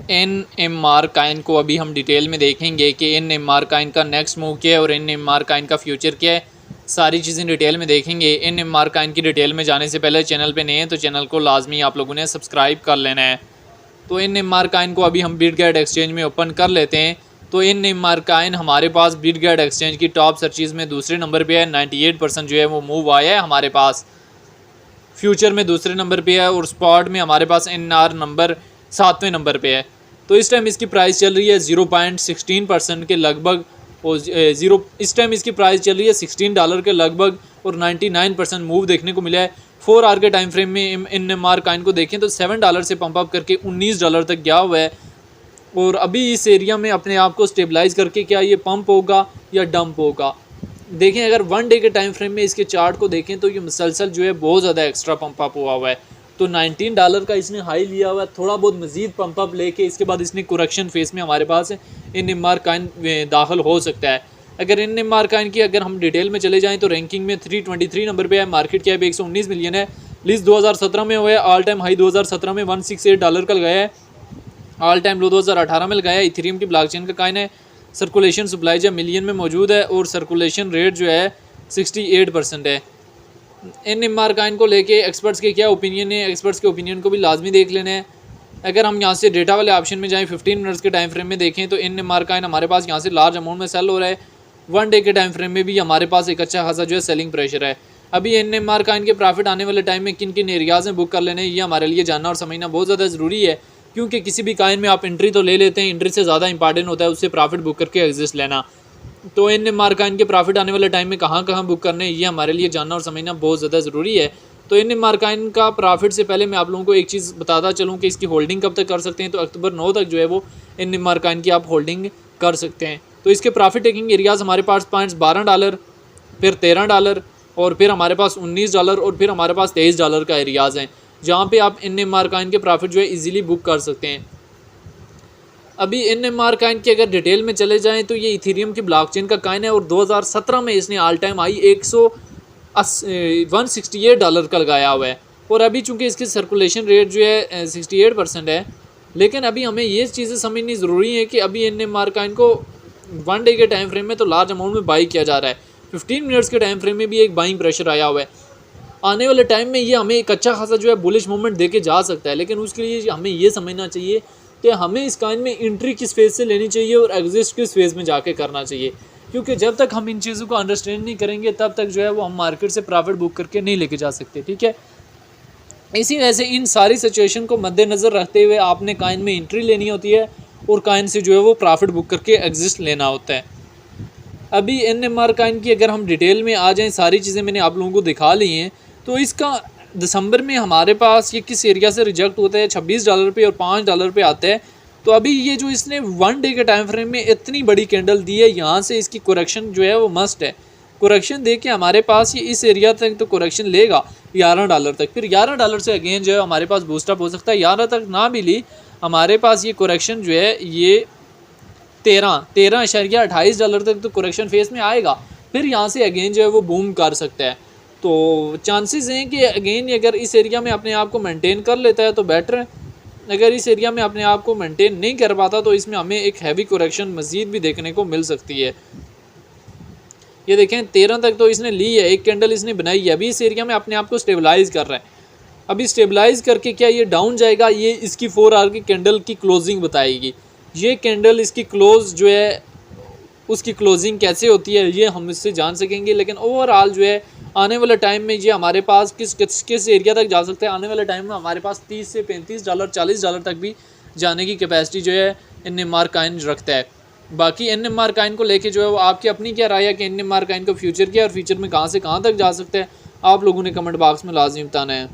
NMR Kine को अभी हम डिटेल में देखेंगे कि NMR काइन का नेक्स्ट मूव क्या है और NMR काइन का फ्यूचर क्या है, सारी चीज़ें डिटेल में देखेंगे। NMR काइन की डिटेल में जाने से पहले चैनल पे नए हैं तो चैनल को लाजमी आप लोगों ने सब्सक्राइब कर लेना है। तो NMR काइन को अभी हम बिटगेट एक्सचेंज में ओपन कर लेते हैं। तो NMR काइन हमारे पास बिटगेट एक्सचेंज की टॉप सर्चेज़ में दूसरे नंबर पर है, 98% जो है वो मूव आया है हमारे पास। फ्यूचर में दूसरे नंबर पे है और स्पॉट में हमारे पास NR नंबर 7वें नंबर पे है। तो इस टाइम इसकी प्राइस चल रही है 0.16% के लगभग और इस टाइम इसकी प्राइस चल रही है $16 के लगभग और 99% मूव देखने को मिला है। 4 आवर के टाइम फ्रेम में NMR काइन को देखें तो $7 से पंप अप करके $19 तक गया हुआ है और अभी इस एरिया में अपने आप को स्टेबलाइज करके क्या ये पंप होगा या डंप होगा। देखें अगर 1 डे के टाइम फ्रेम में इसके चार्ट को देखें तो ये मुसलसल जो है बहुत ज़्यादा एक्स्ट्रा पंप अप हुआ है। तो $19 का इसने हाई लिया हुआ है, थोड़ा बहुत मजीद पंप अप लेके इसके बाद इसने करेक्शन फेस में हमारे पास NMR काइन दाखिल हो सकता है। अगर NMR काइन की अगर हम डिटेल में चले जाएँ तो रैंकिंग में 323 नंबर पे है, मार्केट कैप 119 मिलियन है, लिस्ट 2017 में हुआ है, ऑल टाइम हाई 2017 में $168 का लगाया है, ऑल टाइम लो 2018 में लगाया है। इथेरियम की ब्लॉकचेन का काइन है, सर्कुलेशन सप्लाई जो मिलियन में मौजूद है और सर्कुलेशन रेट जो है 68% है। NMR काइन को लेके एक्सपर्ट्स के क्या ओपिनियन है, एक्सपर्ट्स के ओपिनियन को भी लाजमी देख लेना है। अगर हम यहाँ से डेटा वाले ऑप्शन में जाएं 15 मिनट्स के टाइम फ्रेम में देखें तो NMR काइन हमारे पास यहाँ से लार्ज अमाउंट में सेल हो रहा है। 1 डे के टाइम फ्रेम में भी हमारे पास एक अच्छा खासा जो है सेलिंग प्रेशर है। अभी NMR काइन के प्रॉफिट आने वाले टाइम में किन किन एरियाज़ में बुक कर लेने, ये हमारे लिए जानना और समझना बहुत ज़्यादा ज़रूरी है, क्योंकि किसी भी काइन में आप एंट्री तो ले लेते हैं, एंट्री से ज़्यादा इंपॉर्टेंट होता है उससे प्रॉफिट बुक करके एग्जिस्ट लेना। तो NMR काइन के प्रॉफिट आने वाले टाइम में कहाँ कहाँ बुक करने, ये हमारे लिए जानना और समझना बहुत ज़्यादा ज़रूरी है। तो NMR काइन का प्रॉफिट से पहले मैं आप लोगों को एक चीज़ बताता चलूँ कि इसकी होल्डिंग कब तक कर सकते हैं। तो अक्टूबर 9 तक जो है वो NMR काइन की आप होल्डिंग कर सकते हैं। तो इसके प्रॉफिट टेकिंग एरियाज़ हमारे पास $12, फिर $13 और फिर हमारे पास $19 और फिर हमारे पास $23 का एरियाज़ हैं, जहाँ पे आप NMR काइन के प्रॉफिट जो है इजीली बुक कर सकते हैं। अभी NMR काइन की अगर डिटेल में चले जाएं तो ये इथेरियम की ब्लॉकचेन का काइन है और 2017 में इसने ऑल टाइम हाई $168 का लगाया हुआ है और अभी चूँकि इसकी सर्कुलेशन रेट जो है 68% है, लेकिन अभी हमें ये चीज़ें समझनी ज़रूरी है कि अभी NMR काइन को 1 डे के टाइम फ्रेम में तो लार्ज अमाउंट में बाई किया जा रहा है, 15 मिनट्स के टाइम फ्रेम में भी एक बाइंग प्रेशर आया हुआ है। आने वाले टाइम में ये हमें एक अच्छा खासा जो है बुलिश मूवमेंट देके जा सकता है, लेकिन उसके लिए हमें ये समझना चाहिए कि हमें इस काइन में एंट्री किस फेज़ से लेनी चाहिए और एग्जिस्ट किस फेज़ में जाके करना चाहिए, क्योंकि जब तक हम इन चीज़ों को अंडरस्टैंड नहीं करेंगे तब तक जो है वो हम मार्केट से प्रॉफिट बुक करके नहीं लेके जा सकते। ठीक है, इसी वजह से इन सारी सिचुएशन को मद्देनज़र रखते हुए आपने काइन में एंट्री लेनी होती है और काइन से जो है वो प्रॉफिट बुक करके एग्जिस्ट लेना होता है। अभी NMR काइन की अगर हम डिटेल में आ जाएँ, सारी चीज़ें मैंने आप लोगों को दिखा ली हैं। तो इसका दिसंबर में हमारे पास ये किस एरिया से रिजेक्ट होता है, $26 पे और $5 पे आता है। तो अभी ये जो इसने 1 डे के टाइम फ्रेम में इतनी बड़ी कैंडल दी है, यहाँ से इसकी करेक्शन जो है वो मस्ट है। करेक्शन दे के हमारे पास ये इस एरिया तक तो करेक्शन लेगा $11 तक, फिर $11 से अगेन जो है हमारे पास बूस्टअप हो सकता है। 11 तक ना भी ली, हमारे पास ये करेक्शन जो है ये 13.28 तक तो करेक्शन फेस में आएगा, फिर यहाँ से अगेन जो है वो बूम कर सकता है। तो चांसेस हैं कि अगेन अगर इस एरिया में अपने आप को मेंटेन कर लेता है तो बेटर है, अगर इस एरिया में अपने आप को मेंटेन नहीं कर पाता तो इसमें हमें एक हैवी करेक्शन मज़ीद भी देखने को मिल सकती है। ये देखें 13 तक तो इसने ली है, एक कैंडल इसने बनाई है, अभी इस एरिया में अपने आप को स्टेबलाइज कर रहा है। अभी स्टेबलाइज करके क्या ये डाउन जाएगा, ये इसकी 4 आवर की कैंडल की क्लोजिंग बताएगी। ये कैंडल इसकी क्लोज जो है उसकी क्लोजिंग कैसे होती है ये हम इससे जान सकेंगे। लेकिन ओवरऑल जो है आने वाले टाइम में ये हमारे पास किस एरिया तक जा सकता है, आने वाले टाइम में हमारे पास $30 से $35 $40 तक भी जाने की कैपेसिटी जो है NMR काइन रखता है। बाकी NMR काइन को लेके जो है वो आपकी अपनी क्या राय है कि NMR काइन का फ्यूचर क्या है और फ्यूचर में कहाँ से कहाँ तक जा सकता है, आप लोगों ने कमेंट बॉक्स में लाजमी बताना है।